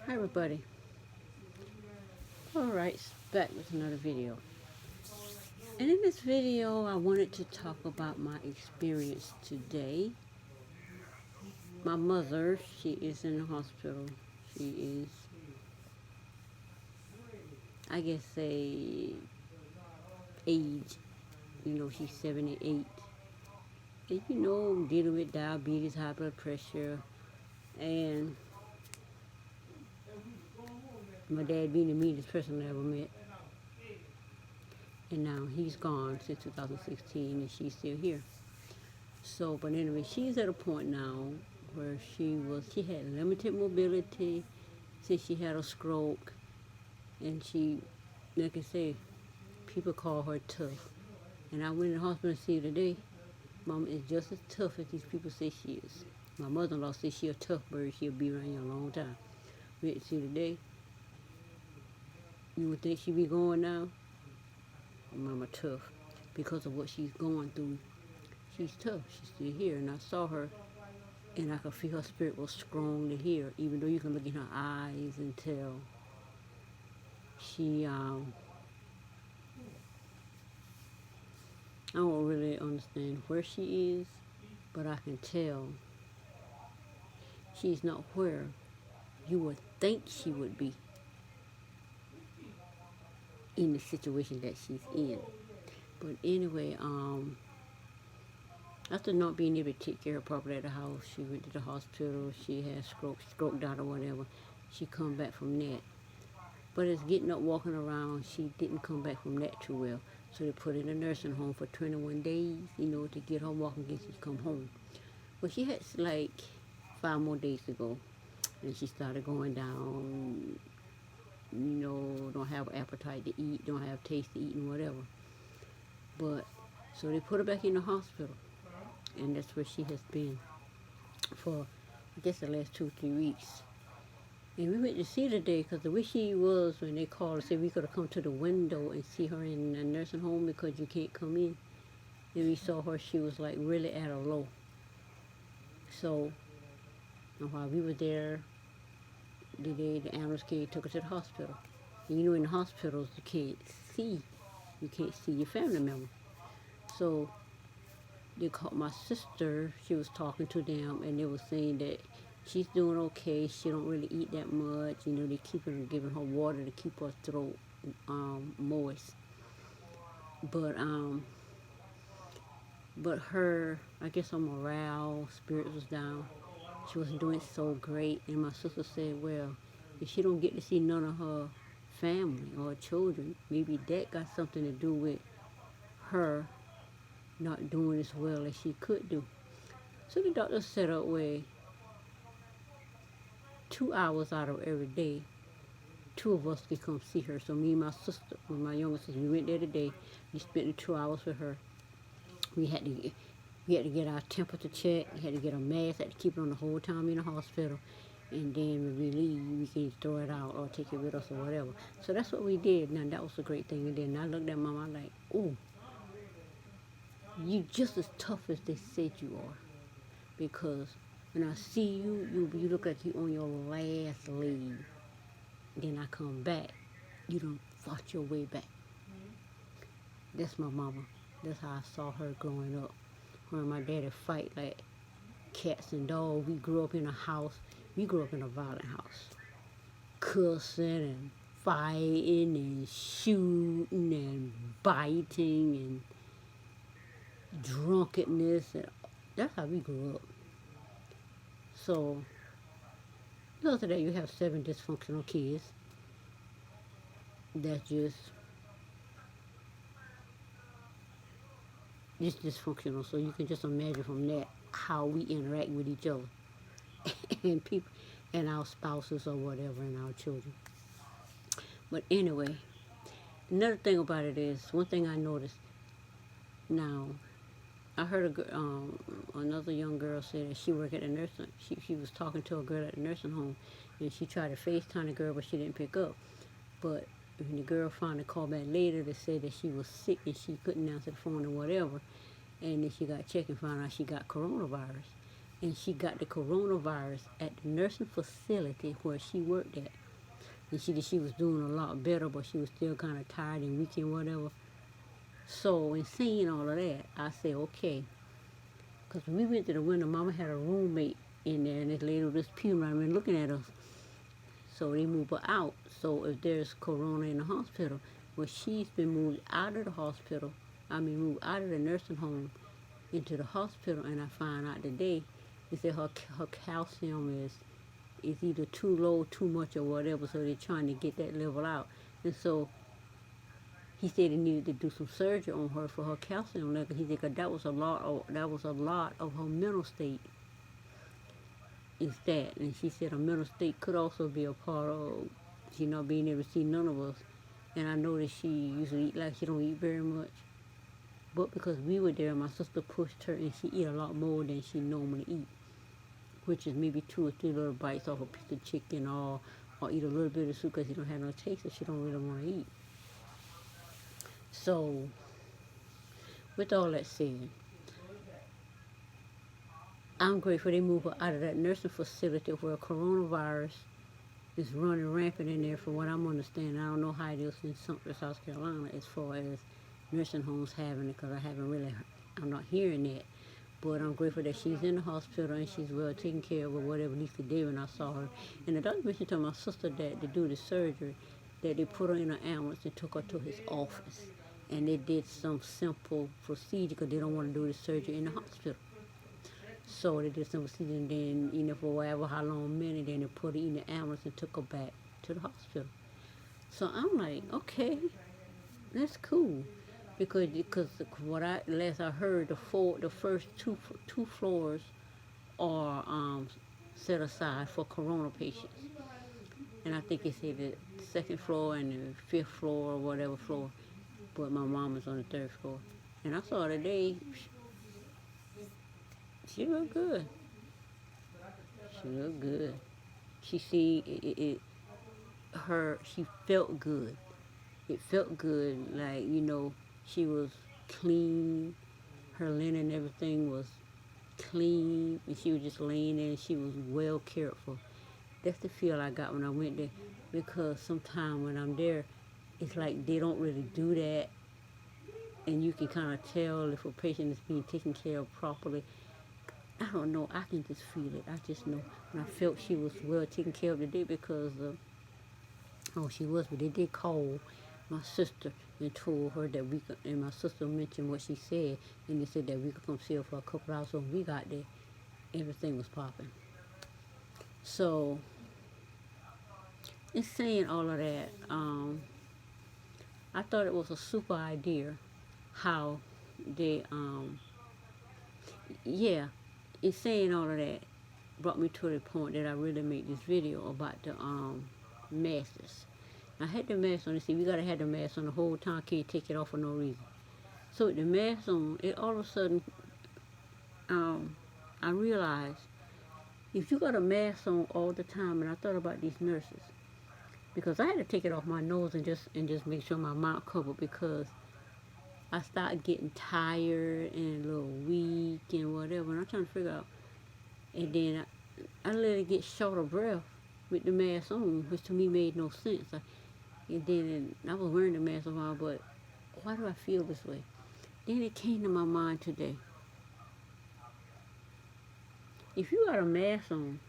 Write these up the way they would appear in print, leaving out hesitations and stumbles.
Hi everybody. Alright, back with another video. And in this video I wanted to talk about my experience today. My mother, she is in the hospital. She is, I guess, say age, she's 78. And dealing with diabetes, high blood pressure, and my dad being the meanest person I ever met. And now he's gone since 2016 and she's still here. So, but anyway, she's at a point now where she had limited mobility since she had a stroke, and she, like I say, people call her tough. And I went in the hospital to see her today. Mama is just as tough as these people say she is. My mother-in-law says she a tough bird. She'll be around you a long time. Went to see her today. You would think she'd be going now. Mama tough because of what she's going through. She's tough. She's still here, and I saw her. And I could feel her spirit was strong to hear, even though you can look in her eyes and tell she, I don't really understand where she is, but I can tell she's not where you would think she would be in the situation that she's in. But anyway, after not being able to take care of her properly at the house, she went to the hospital. She had stroked out or whatever. She come back from that. But as getting up, walking around, she didn't come back from that too well. So they put her in a nursing home for 21 days, to get her walking again so she come home. Well, she had like 5 more days to go. And she started going down, don't have appetite to eat, don't have taste to eat and whatever. But, so they put her back in the hospital. And that's where she has been for, I guess, the last 2-3 weeks. And we went to see her today because the way she was when they called and said we could have come to the window and see her in a nursing home because you can't come in. And we saw her, she was like really at a low. So, and while we were there, the ambulance came, took her to the hospital. And in the hospitals you can't see your family member. So they called my sister, she was talking to them and they were saying that she's doing okay. She don't really eat that much. They giving her water to keep her throat moist. But her, I guess her morale, spirit was down. She wasn't doing so great. And my sister said, well, if she don't get to see none of her family or children, maybe that got something to do with her not doing as well as she could do. So the doctor set up where 2 hours out of every day, 2 of us could come see her. So me and my sister, with my younger sister, we went there today. We spent the 2 hours with her. We had to get our temperature checked. We had to get a mask. Had to keep it on the whole time in the hospital. And then when we leave, we can throw it out or take it with us or whatever. So that's what we did. Now that was a great thing. And then I looked at Mama like, oh, you just as tough as they said you are. Because when I see you look like you on your last leg. Then I come back. You done fought your way back. That's my mama. That's how I saw her growing up. Her and my daddy fight like cats and dogs. We grew up in a house. We grew up in a violent house. Cussing and fighting and shooting and biting and drunkenness. And that's how we grew up. So, because of that, you have 7 dysfunctional kids. That's just dysfunctional. So you can just imagine from that how we interact with each other and people and our spouses or whatever and our children. But anyway, another thing about it is, one thing I noticed now, I heard another young girl say that she worked at a nursing. She was talking to a girl at a nursing home, and she tried to FaceTime the girl, but she didn't pick up. But when the girl finally called back later to say that she was sick and she couldn't answer the phone or whatever, and then she got checked and found out she got coronavirus. and she got the coronavirus at the nursing facility where she worked at. And she was doing a lot better, but she was still kind of tired and weak and whatever. So in seeing all of that, I said, okay. Because when we went to the window, Mama had a roommate in there, and this lady was just peering around and looking at us. So they moved her out. So if there's corona in the hospital, well, she's been moved out of the hospital. Moved out of the nursing home into the hospital, and I found out today, they said her calcium is either too low, too much, or whatever, so they're trying to get that level out. And so he said he needed to do some surgery on her for her calcium level. He said 'cause that was a lot of her mental state. Is that, and she said her mental state could also be a part of she not being able to see none of us. And I know that she usually eat like she don't eat very much. But because we were there, my sister pushed her, and she eat a lot more than she normally eat, which is maybe 2 or 3 little bites off a piece of chicken, or eat a little bit of soup because she don't have no taste, so she don't really want to eat. So, with all that said, I'm grateful they moved her out of that nursing facility where coronavirus is running rampant in there, from what I'm understanding. I don't know how it is in Sumter, South Carolina, as far as nursing homes having it, because I'm not hearing that. But I'm grateful that she's in the hospital and she's well taken care of, or whatever, at least today when I saw her. And the doctor mentioned to my sister that to do the surgery, that they put her in an ambulance and took her to his office. And they did some simple procedure because they don't want to do the surgery in the hospital. So they did some procedure, and then, for whatever, how long a minute, then they put her in the ambulance and took her back to the hospital. So I'm like, okay, that's cool. Because last I heard, the first two floors are set aside for corona patients. And I think it said the second floor and the 5th floor or whatever floor. But my mom was on the 3rd floor. And I saw her today. She looked good. She looked good. She she felt good. It felt good, like, she was clean. Her linen and everything was clean, and she was just laying there, and she was well cared for. That's the feel I got when I went there, because sometimes when I'm there, it's like they don't really do that, and you can kind of tell if a patient is being taken care of properly. I don't know, I can just feel it. I just know. And I felt she was well taken care of today, because she was, but they did call my sister and told her that we could, and my sister mentioned what she said, and they said that we could come see her for a couple hours. So when we got there, everything was popping. So, in saying all of that, I thought it was a super idea how they, in saying all of that, brought me to the point that I really made this video about the masks. I had the mask on. See, we gotta have the mask on the whole time. Can't take it off for no reason. So with the mask on, it all of a sudden, I realized if you got a mask on all the time, and I thought about these nurses, because I had to take it off my nose and just make sure my mouth covered, because I started getting tired and a little weak and whatever, and I'm trying to figure out. And then I let it get short of breath with the mask on, which to me made no sense. And then I was wearing the mask a while, but why do I feel this way? Then it came to my mind today. If you got a mask on,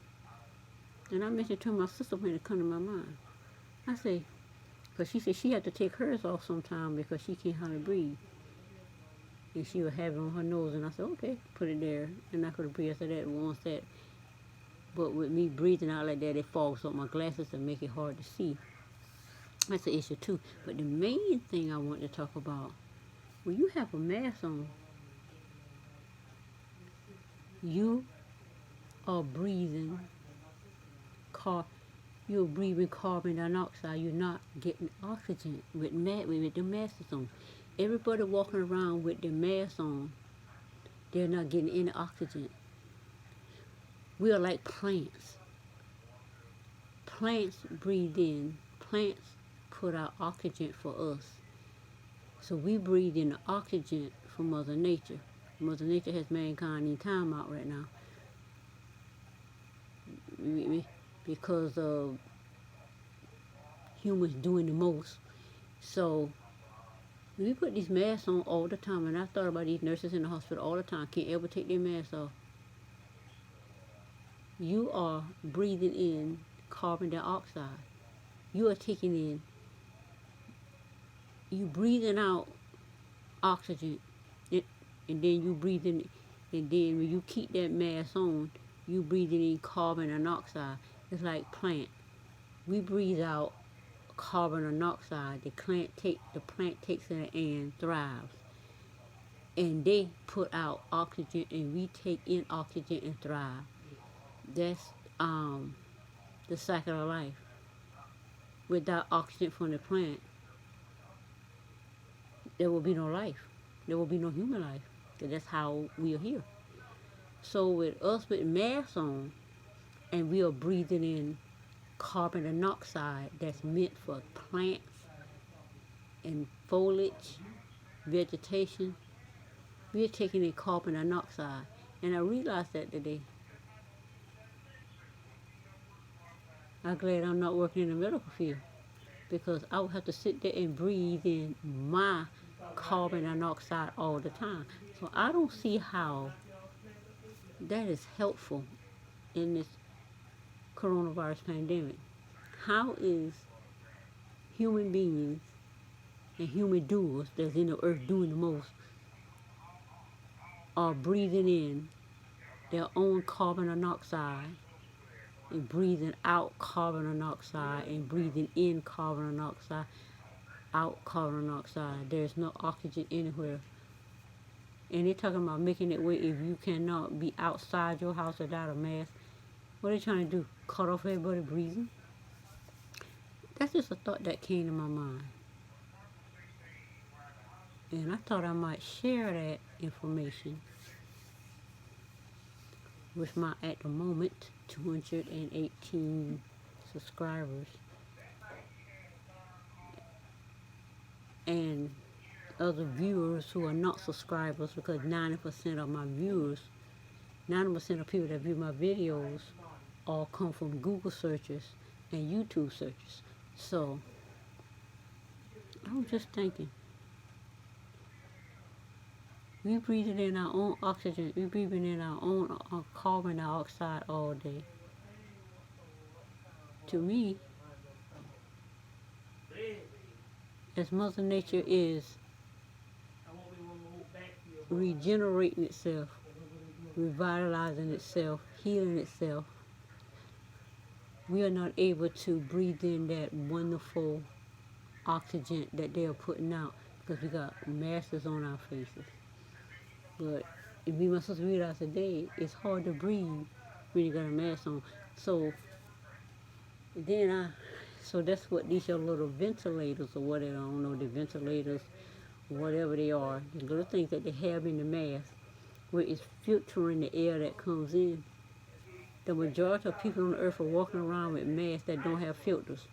and I mentioned to my sister when it come to my mind, I say, because she said she had to take hers off sometime because she can't hardly breathe. And she would have it on her nose, and I said, okay, put it there. And I could breathe after that once that. But with me breathing out like that, it fogs up my glasses and make it hard to see. That's an issue too. But the main thing I want to talk about, when you have a mask on, you are breathing you're breathing carbon dioxide. You're not getting oxygen with the masks on. Everybody walking around with their mask on, they're not getting any oxygen. We are like plants. Plants breathe in. Plants put out oxygen for us. So we breathe in the oxygen from Mother Nature. Mother Nature has mankind in time out right now. because of humans doing the most. So we put these masks on all the time, and I thought about these nurses in the hospital all the time. Can't ever take their masks off. You are breathing in carbon dioxide. You are taking in, you breathing out oxygen, and then you breathing, and then when you keep that mask on, you breathing in carbon monoxide. It's like plant. We breathe out carbon monoxide. The plant takes it and thrives. And they put out oxygen, and we take in oxygen and thrive. That's the cycle of life. Without oxygen from the plant, there will be no life. There will be no human life. Because that's how we are here. So with us with masks on, and we are breathing in carbon monoxide that's meant for plants and foliage, vegetation, we are taking in carbon monoxide. And I realized that today. I'm glad I'm not working in the medical field, because I would have to sit there and breathe in my carbon monoxide all the time. So I don't see how that is helpful in this coronavirus pandemic. How is human beings and human doers that's in the earth doing the most are breathing in their own carbon monoxide and breathing out carbon monoxide and breathing in carbon monoxide, out carbon monoxide. There's no oxygen anywhere. And they're talking about making it where if you cannot be outside your house without a mask, what are they trying to do? Cut off everybody breathing? That's just a thought that came to my mind. And I thought I might share that information with my, at the moment, 218 subscribers. And other viewers who are not subscribers, because 90% of my viewers, 90% of people that view my videos all come from Google searches and YouTube searches. So I was just thinking, we breathing in our own oxygen, we breathing in our own carbon dioxide all day. To me, as Mother Nature is regenerating itself, revitalizing itself, healing itself, we are not able to breathe in that wonderful oxygen that they are putting out because we got masks on our faces. But if we must realize today, it's hard to breathe when you got a mask on. So that's what these are, little ventilators or whatever, I don't know, the ventilators, whatever they are, the little things that they have in the mask, where it's filtering the air that comes in. The majority of people on the earth are walking around with masks that don't have filters.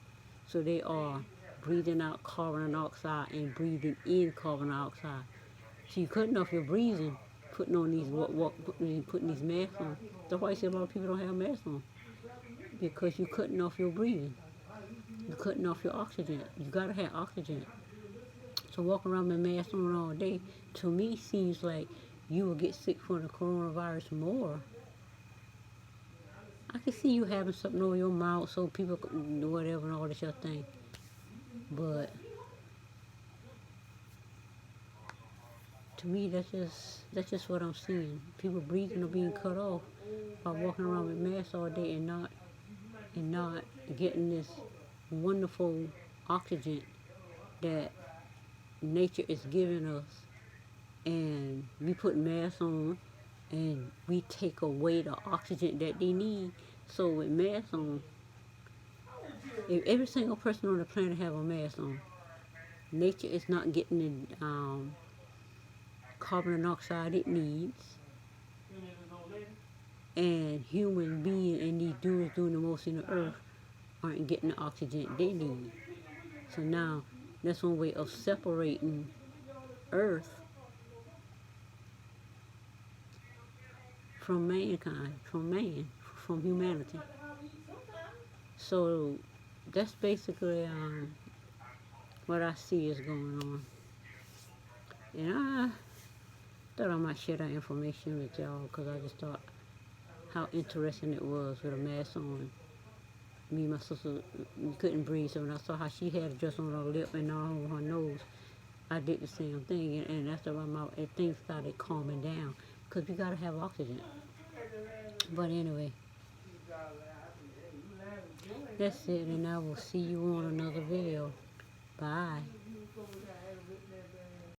So they are breathing out carbon dioxide and breathing in carbon dioxide. So you're cutting off your breathing, putting on these putting these masks on. That's why I say a lot of people don't have masks on, because you're cutting off your breathing. You're cutting off your oxygen. You gotta have oxygen. So walking around with a mask on all day, to me, seems like you will get sick from the coronavirus more. I can see you having something over your mouth so people do whatever and all this other thing. But to me, that's just what I'm seeing. People breathing or being cut off by walking around with masks all day and not getting this wonderful oxygen that nature is giving us. And we put masks on and we take away the oxygen that they need. So with masks on, if every single person on the planet have a mask on, nature is not getting the carbon dioxide it needs, and human beings and these doers doing the most in the earth aren't getting the oxygen they need. So now that's one way of separating earth from mankind, from man, from humanity. So that's basically what I see is going on. And I thought I might share that information with y'all because I just thought how interesting it was with a mask on. Me and my sister, we couldn't breathe, so when I saw how she had it just on her lip and all on her nose, I did the same thing. And after my mouth, and things started calming down because we gotta have oxygen. But anyway, that's it, and I will see you on another video. Bye.